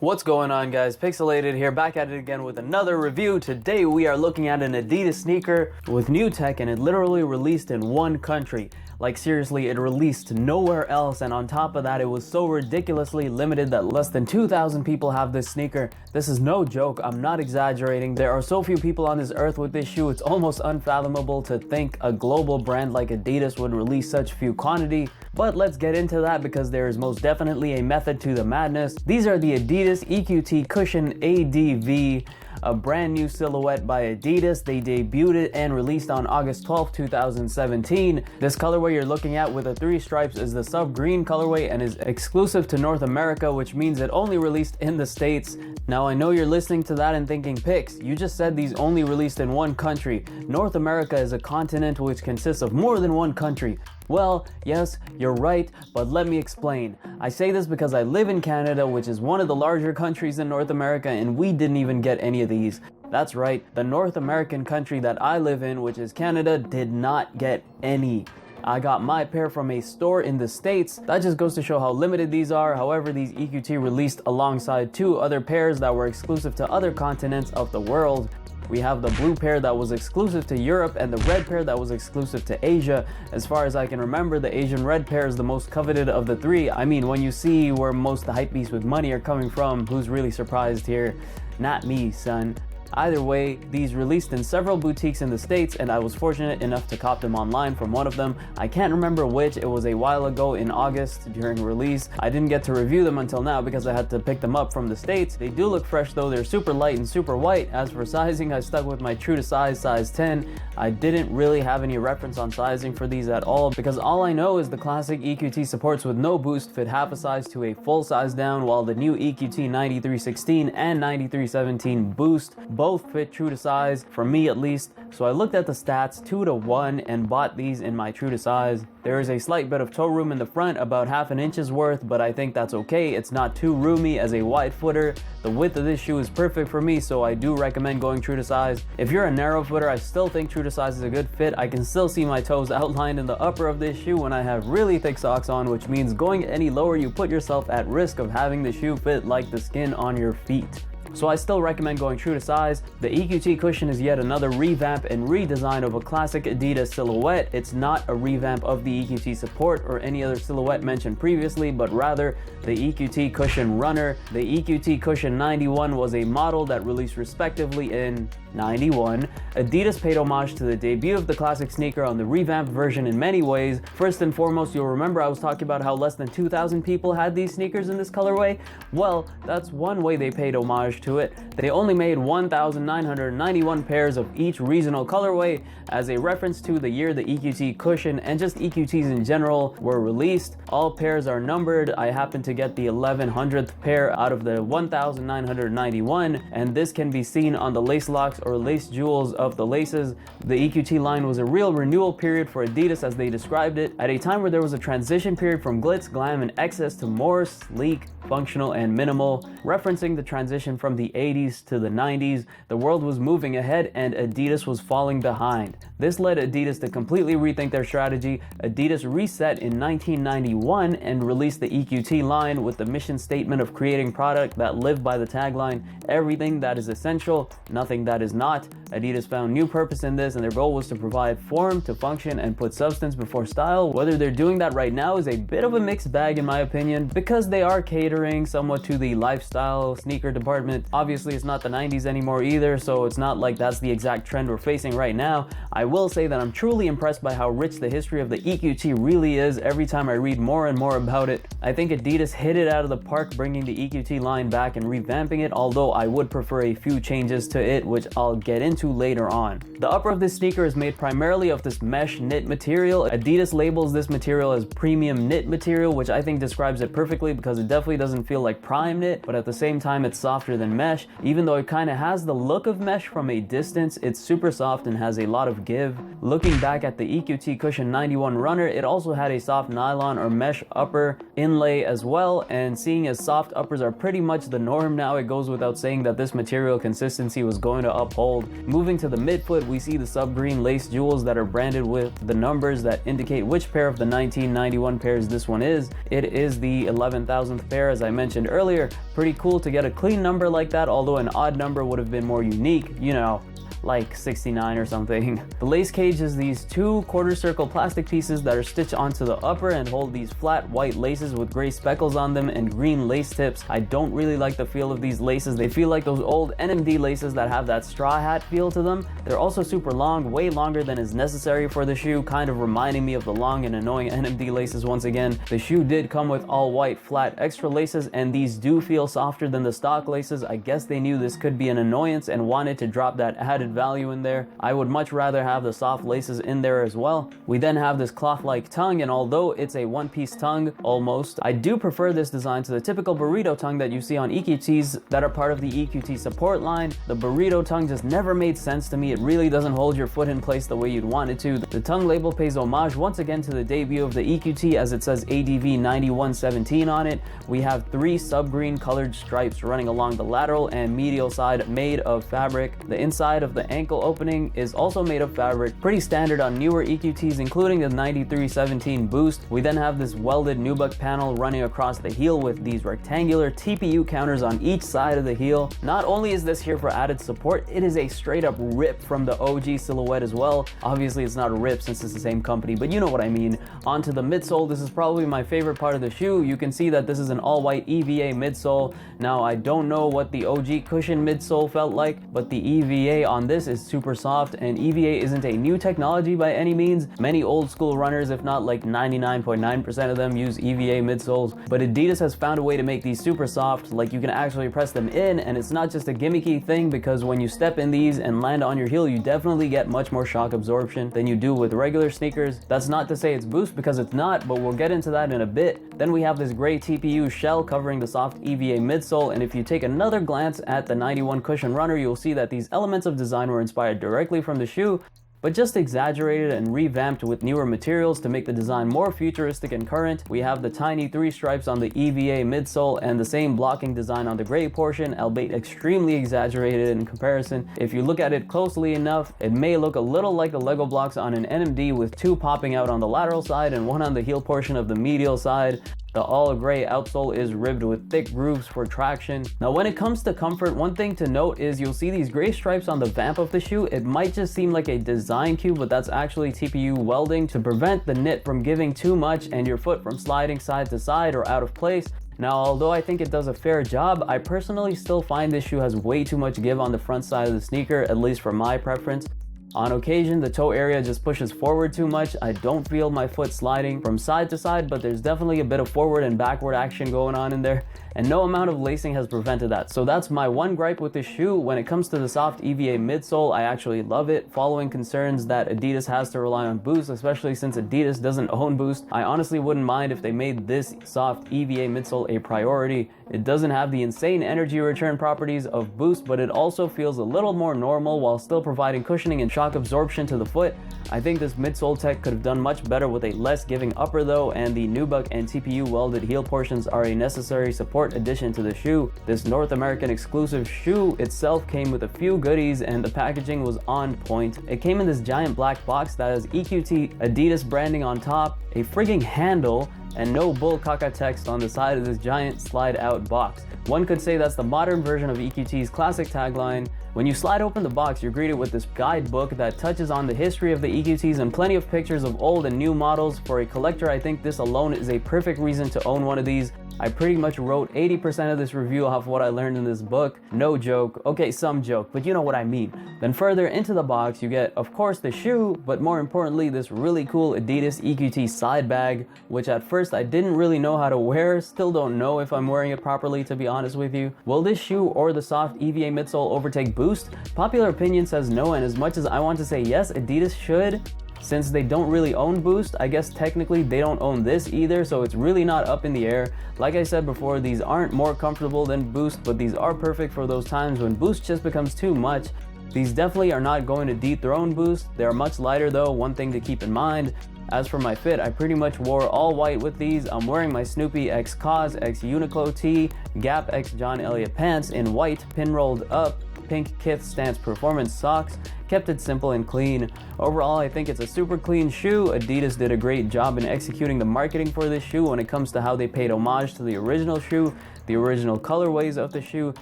What's going on, guys? Pixelated here, back at it again with another review. Today we are looking at an Adidas sneaker with new tech, and it literally released in one country. Like seriously, it released nowhere else, and on top of that it was so ridiculously limited that less than 2,000 people have this sneaker. This is no joke, I'm not exaggerating. There are so few people on this earth with this shoe, it's almost unfathomable to think a global brand like Adidas would release such few quantity. But let's get into that because there is most definitely a method to the madness. These are the Adidas EQT Cushion ADV, a brand new silhouette by Adidas. They debuted it and released on August 12, 2017. This colorway you're looking at with the 3 stripes is the sub green colorway and is exclusive to North America, which means it only released in the States. Now I know you're listening to that and thinking, Pix, you just said these only released in one country. North America is a continent which consists of more than one country. Well, yes, you're right, but let me explain. I say this because I live in Canada, which is one of the larger countries in North America, and we didn't even get any of these. That's right, the North American country that I live in, which is Canada, did not get any. I got my pair from a store in the States. That just goes to show how limited these are. However, these EQT released alongside 2 other pairs that were exclusive to other continents of the world. We have the blue pair that was exclusive to Europe and the red pair that was exclusive to Asia. As far as I can remember, the Asian red pair is the most coveted of the 3. I mean, when you see where most of the hypebeasts with money are coming from, who's really surprised here? Not me, son. Either way, these released in several boutiques in the States, and I was fortunate enough to cop them online from one of them. I can't remember which, it was a while ago in August during release. I didn't get to review them until now because I had to pick them up from the States. They do look fresh though, they're super light and super white. As for sizing, I stuck with my true to size 10. I didn't really have any reference on sizing for these at all because all I know is the classic EQT supports with no boost fit half a size to a full size down, while the new EQT 9316 and 9317 boost both fit true to size, for me at least. So I looked at the stats 2-to-1 and bought these in my true to size. There is a slight bit of toe room in the front, about half an inch's worth, but I think that's okay. It's not too roomy as a wide footer. The width of this shoe is perfect for me, so I do recommend going true to size. If you're a narrow footer, I still think true to size is a good fit. I can still see my toes outlined in the upper of this shoe when I have really thick socks on, which means going any lower you put yourself at risk of having the shoe fit like the skin on your feet. So I still recommend going true to size. The EQT Cushion is yet another revamp and redesign of a classic Adidas silhouette. It's not a revamp of the EQT Support or any other silhouette mentioned previously, but rather the EQT Cushion Runner. The EQT Cushion 91 was a model that released respectively in 91. Adidas paid homage to the debut of the classic sneaker on the revamped version in many ways. First and foremost, you'll remember I was talking about how less than 2,000 people had these sneakers in this colorway. Well, that's one way they paid homage to it. They only made 1,991 pairs of each regional colorway as a reference to the year the EQT Cushion and just EQTs in general were released. All pairs are numbered. I happen to get the 1100th pair out of the 1,991, and this can be seen on the lace locks or lace jewels of the laces. The EQT line was a real renewal period for Adidas as they described it, at a time where there was a transition period from glitz, glam, and excess to more sleek, functional, and minimal. Referencing the transition from the 80s to the 90s, the world was moving ahead and Adidas was falling behind. This led Adidas to completely rethink their strategy. Adidas reset in 1991 and released the EQT line with the mission statement of creating product that lived by the tagline, everything that is essential, nothing that is not. Adidas found new purpose in this, and their goal was to provide form to function and put substance before style. Whether they're doing that right now is a bit of a mixed bag in my opinion, because they are catering somewhat to the lifestyle sneaker department. Obviously it's not the 90s anymore either, so it's not like that's the exact trend we're facing right now. I will say that I'm truly impressed by how rich the history of the EQT really is every time I read more and more about it. I think Adidas hit it out of the park bringing the EQT line back and revamping it, although I would prefer a few changes to it, which I'll get into later on. The upper of this sneaker is made primarily of this mesh knit material. Adidas labels this material as premium knit material, which I think describes it perfectly because it definitely doesn't feel like prime knit, but at the same time it's softer than cushion mesh. Even though it kind of has the look of mesh from a distance, it's super soft and has a lot of give. Looking back at the EQT Cushion 91 runner, it also had a soft nylon or mesh upper inlay as well, and seeing as soft uppers are pretty much the norm now, it goes without saying that this material consistency was going to uphold. Moving to the midfoot, we see the sub-green lace jewels that are branded with the numbers that indicate which pair of the 1991 pairs this one is. It is the 11,000th pair, as I mentioned earlier. Pretty cool to get a clean number like that, although an odd number would have been more unique, you know, like 69 or something. The lace cage is these two quarter circle plastic pieces that are stitched onto the upper and hold these flat white laces with gray speckles on them and green lace tips. I don't really like the feel of these laces. They feel like those old NMD laces that have that straw hat feel to them. They're also super long, way longer than is necessary for the shoe, kind of reminding me of the long and annoying NMD laces once again. The shoe did come with all white flat extra laces, and these do feel softer than the stock laces. I guess they knew this could be an annoyance and wanted to drop that added value in there. I would much rather have the soft laces in there as well. We then have this cloth-like tongue, and although it's a one-piece tongue almost, I do prefer this design to the typical burrito tongue that you see on EQTs that are part of the EQT support line. The burrito tongue just never made sense to me. It really doesn't hold your foot in place the way you'd want it to. The tongue label pays homage once again to the debut of the EQT, as it says ADV 9117 on it. We have 3 sub-green colored stripes running along the lateral and medial side made of fabric. The inside of the ankle opening is also made of fabric, pretty standard on newer EQTs, including the 9317 Boost. We then have this welded nubuck panel running across the heel with these rectangular TPU counters on each side of the heel. Not only is this here for added support, it is a straight up rip from the OG silhouette as well. Obviously it's not a rip since it's the same company, but you know what I mean. Onto the midsole. This is probably my favorite part of the shoe. You can see that this is an all white EVA midsole. Now I don't know what the OG Cushion midsole felt like, but the EVA on this is super soft, and EVA isn't a new technology by any means. Many old school runners, if not like 99.9% of them, use EVA midsoles, but Adidas has found a way to make these super soft, like you can actually press them in, and it's not just a gimmicky thing, because when you step in these and land on your heel, you definitely get much more shock absorption than you do with regular sneakers. That's not to say it's Boost, because it's not, but we'll get into that in a bit. Then we have this gray TPU shell covering the soft EVA midsole, and if you take another glance at the 91 Cushion runner, you'll see that these elements of design were inspired directly from the shoe, but just exaggerated and revamped with newer materials to make the design more futuristic and current. We have the tiny 3 stripes on the EVA midsole and the same blocking design on the gray portion, albeit extremely exaggerated in comparison. If you look at it closely enough, it may look a little like the Lego blocks on an NMD, with 2 popping out on the lateral side and 1 on the heel portion of the medial side. The all gray outsole is ribbed with thick grooves for traction. Now when it comes to comfort, one thing to note is you'll see these gray stripes on the vamp of the shoe. It might just seem like a design cue, but that's actually TPU welding to prevent the knit from giving too much and your foot from sliding side to side or out of place. Now, although I think it does a fair job, I personally still find this shoe has way too much give on the front side of the sneaker, at least for my preference. On occasion, the toe area just pushes forward too much. I don't feel my foot sliding from side to side, but there's definitely a bit of forward and backward action going on in there, and no amount of lacing has prevented that. So that's my one gripe with this shoe. When it comes to the soft EVA midsole, I actually love it. Following concerns that Adidas has to rely on Boost, especially since Adidas doesn't own Boost, I honestly wouldn't mind if they made this soft EVA midsole a priority. It doesn't have the insane energy return properties of Boost, but it also feels a little more normal while still providing cushioning and shock absorption to the foot. I think this midsole tech could have done much better with a less giving upper though, and the nubuck and TPU welded heel portions are a necessary support addition to the shoe. This North American exclusive shoe itself came with a few goodies, and the packaging was on point. It came in this giant black box that has EQT Adidas branding on top, a frigging handle, and no bull caca text on the side of this giant slide out box. One could say that's the modern version of EQT's classic tagline. When you slide open the box, you're greeted with this guidebook that touches on the history of the EQTs and plenty of pictures of old and new models. For a collector, I think this alone is a perfect reason to own one of these. I pretty much wrote 80% of this review off what I learned in this book. No joke. Okay, some joke, but you know what I mean. Then further into the box, you get, of course, the shoe, but more importantly, this really cool Adidas EQT side bag, which at first I didn't really know how to wear. Still don't know if I'm wearing it properly, to be honest with you. Will this shoe or the soft EVA midsole overtake Boost? Popular opinion says no, and as much as I want to say yes, Adidas should, Since they don't really own Boost, I guess technically they don't own this either, so it's really not up in the air. Like I said before, these aren't more comfortable than Boost, but these are perfect for those times when Boost just becomes too much. These definitely are not going to dethrone Boost. They're much lighter though, one thing to keep in mind. As for my fit, I pretty much wore all white with these. I'm wearing my Snoopy x Cause x Uniqlo tee, Gap x John Elliott pants in white, pin rolled up, pink Kith Stance Performance socks. Kept it simple and clean. Overall, I think it's a super clean shoe. Adidas did a great job in executing the marketing for this shoe when it comes to how they paid homage to the original shoe, the original colorways of the shoe,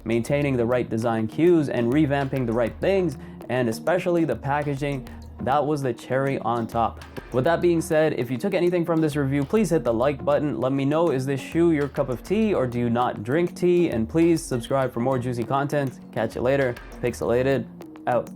maintaining the right design cues and revamping the right things, and especially the packaging. That was the cherry on top. With that being said, if you took anything from this review, please hit the like button. Let me know, is this shoe your cup of tea or do you not drink tea? And please subscribe for more juicy content. Catch you later. Pixelated out.